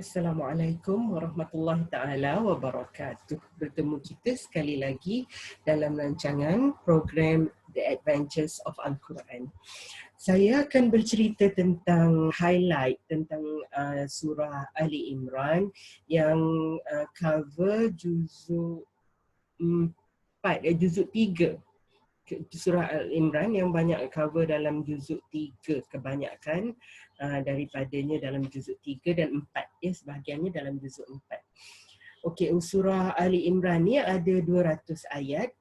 Assalamualaikum warahmatullahi taala wabarakatuh. Bertemu kita sekali lagi dalam rancangan program The Adventures of Al-Quran. Saya akan bercerita tentang highlight tentang surah Ali Imran yang cover juzuk 4, juzuk 3. Surah Al-Imran yang banyak cover dalam juzuk 3 kebanyakan daripadanya dalam juzuk 3 dan 4 ya, sebahagiannya dalam juzuk 4. Okey, surah Ali Imran ni ada 200 ayat.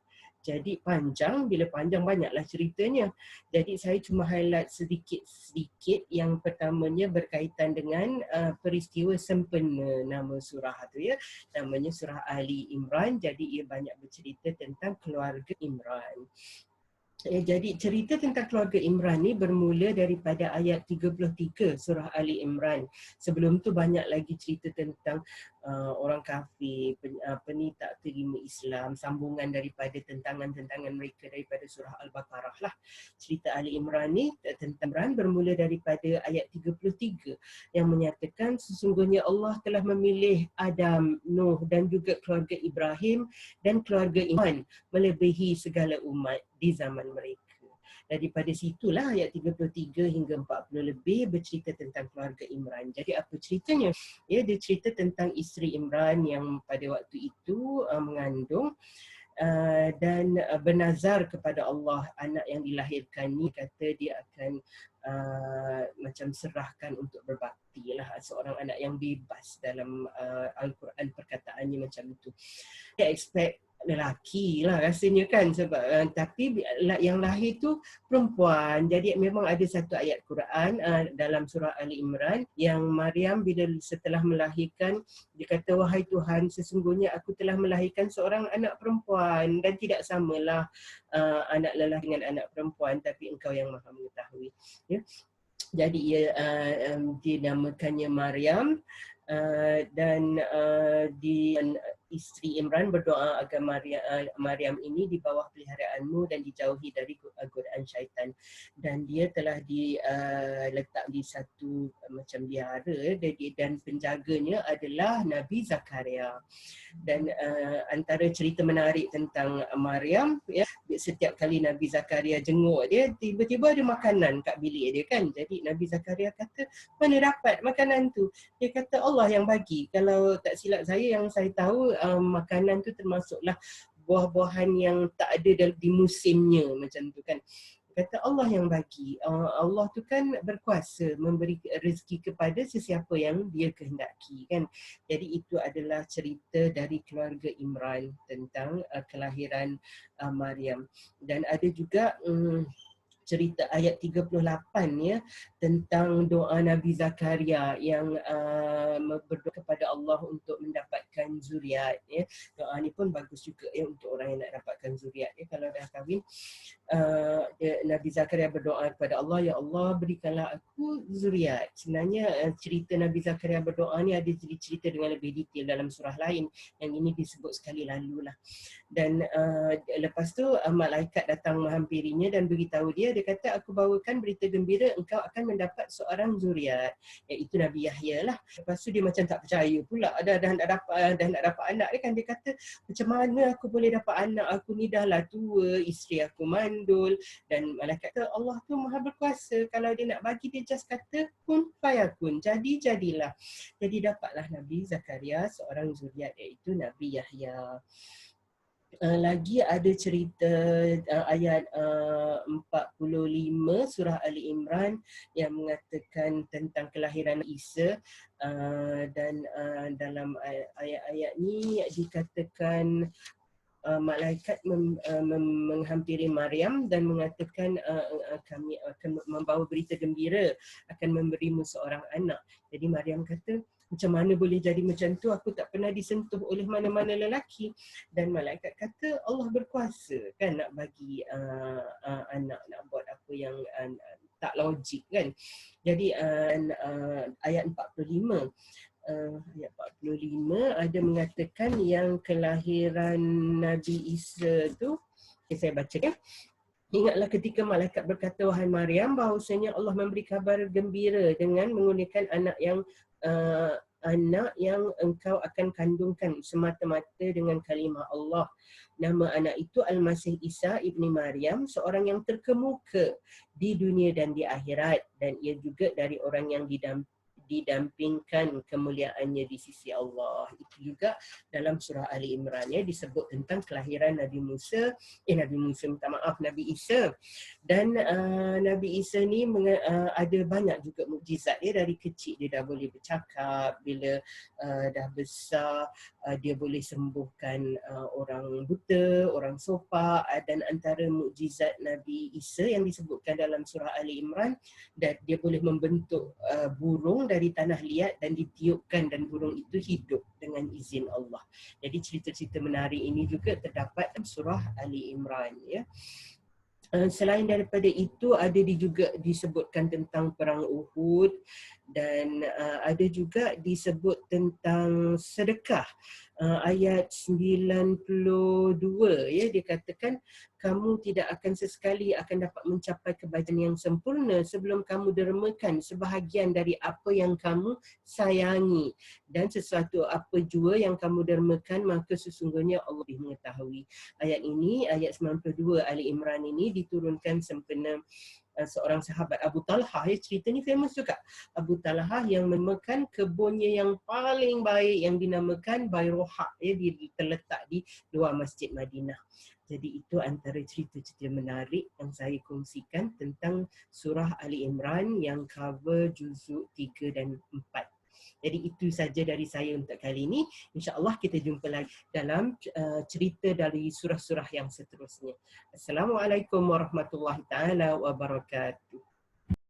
Jadi panjang, bila panjang banyaklah ceritanya. Jadi saya cuma highlight sedikit-sedikit. Yang pertamanya berkaitan dengan peristiwa sempena nama surah tu ya. Namanya surah Ali Imran. Jadi ia banyak bercerita tentang keluarga Imran. Jadi cerita tentang keluarga Imran ni bermula daripada ayat 33 surah Ali Imran. Sebelum tu banyak lagi cerita tentang orang kafir, tak terima Islam, sambungan daripada tentangan-tentangan mereka daripada surah Al-Baqarah lah. Cerita Ali Imran ni tentang Imran bermula daripada ayat 33 yang menyatakan sesungguhnya Allah telah memilih Adam, Nuh dan juga keluarga Ibrahim dan keluarga Iman melebihi segala umat di zaman mereka. Daripada situlah ayat 33 hingga 40 lebih bercerita tentang keluarga Imran. Jadi apa ceritanya? Ya, dia cerita tentang isteri Imran yang pada waktu itu mengandung dan bernazar kepada Allah anak yang dilahirkan ni, kata dia akan macam serahkan untuk berbakti lah, seorang anak yang bebas dalam Al-Quran perkataannya macam tu. Dia expect lelaki lah rasanya kan, sebab tapi yang lahir tu perempuan. Jadi memang ada satu ayat Quran dalam surah Ali Imran yang Maryam bila setelah melahirkan dia kata, wahai Tuhan, sesungguhnya aku telah melahirkan seorang anak perempuan dan tidak samalah anak lelaki dengan anak perempuan, tapi engkau yang maha mengetahui ya. Jadi ia dinamakannya Maryam dan isteri Imran berdoa agar Maryam ini di bawah peliharaanmu dan dijauhi dari godaan syaitan. Dan dia telah diletak di satu macam biara dan penjaganya adalah Nabi Zakaria. Dan antara cerita menarik tentang Maryam ya, setiap kali Nabi Zakaria jenguk dia, tiba-tiba ada makanan kat bilik dia kan. Jadi Nabi Zakaria kata, mana dapat makanan tu? Dia kata Allah yang bagi. Kalau tak silap saya, yang saya tahu makanan tu termasuklah buah-buahan yang tak ada di musimnya macam tu kan. Kata Allah yang bagi. Allah tu kan berkuasa memberi rezeki kepada sesiapa yang dia kehendaki kan. Jadi itu adalah cerita dari keluarga Imran tentang kelahiran Maryam. Dan ada juga cerita ayat 38 ya, tentang doa Nabi Zakaria yang berdoa kepada Allah untuk mendapatkan zuriat ya. Doa ni pun bagus juga ya untuk orang yang nak dapatkan zuriat ya. Kalau dah kahwin, Nabi Zakaria berdoa kepada Allah, ya Allah berikanlah aku zuriat. Sebenarnya cerita Nabi Zakaria berdoa ni ada cerita dengan lebih detail dalam surah lain, yang ini disebut sekali lalu lah. Dan lepas tu malaikat datang menghampirinya dan beritahu dia kata, aku bawakan berita gembira, engkau akan mendapat seorang zuriat, iaitu Nabi Yahya lah. Lepas tu dia macam tak percaya pula, dah nak dapat anak dia kan. Dia kata, macam mana aku boleh dapat anak, aku ni dah lah tua, isteri aku mandul. Dan malaikat kata, Allah tu maha berkuasa, kalau dia nak bagi dia just kata kun fayakun, jadilah. Jadi dapatlah Nabi Zakaria seorang zuriat, iaitu Nabi Yahya. Lagi ada cerita ayat 45 surah Ali Imran yang mengatakan tentang kelahiran Isa, dan dalam ayat-ayat ni dikatakan malaikat menghampiri Maryam dan mengatakan kami akan membawa berita gembira, akan memberimu seorang anak. Jadi Maryam kata, macam mana boleh jadi macam tu, aku tak pernah disentuh oleh mana-mana lelaki. Dan malaikat kata Allah berkuasa kan nak bagi anak, nak buat apa yang tak logik kan. Jadi ayat 45 ayat 45 ada mengatakan yang kelahiran Nabi Isa tu, saya baca ya. Ingatlah ketika malaikat berkata, wahai Maryam, bahawasanya Allah memberi kabar gembira dengan mengurniakan anak yang anak yang engkau akan kandungkan semata-mata dengan kalimah Allah. Nama anak itu Al-Masih Isa ibni Maryam, seorang yang terkemuka di dunia dan di akhirat, dan ia juga dari orang yang didampingkan kemuliaannya di sisi Allah. Itu juga dalam surah Ali Imran ya, disebut tentang kelahiran Nabi Isa. Dan Nabi Isa ni ada banyak juga mukjizat ya. Dari kecil dia dah boleh bercakap, bila dah besar dia boleh sembuhkan orang buta, orang sopak, dan antara mukjizat Nabi Isa yang disebutkan dalam surah Ali Imran, dan dia boleh membentuk burung dari tanah liat dan ditiupkan, dan burung itu hidup dengan izin Allah. Jadi cerita-cerita menarik ini juga terdapat dalam surah Ali Imran ya. Selain daripada itu, ada juga disebutkan tentang perang Uhud, dan ada juga disebut tentang sedekah. Ayat 92 ya, dia katakan kamu tidak akan sesekali akan dapat mencapai kebaikan yang sempurna sebelum kamu dermakan sebahagian dari apa yang kamu sayangi, dan sesuatu apa jua yang kamu dermakan maka sesungguhnya Allah mengetahui. Ayat ini, ayat 92 Ali Imran ini diturunkan sempena seorang sahabat Abu Talhah ya, cerita ni famous juga. Abu Talhah yang menamakan kebunnya yang paling baik yang dinamakan Bayroha ya, terletak di luar Masjid Madinah. Jadi itu antara cerita-cerita menarik yang saya kongsikan tentang surah Ali Imran yang cover juzuk 3 dan 4. Jadi itu saja dari saya untuk kali ini. InsyaAllah kita jumpa lagi dalam cerita dari surah-surah yang seterusnya. Assalamualaikum warahmatullahi taala wabarakatuh.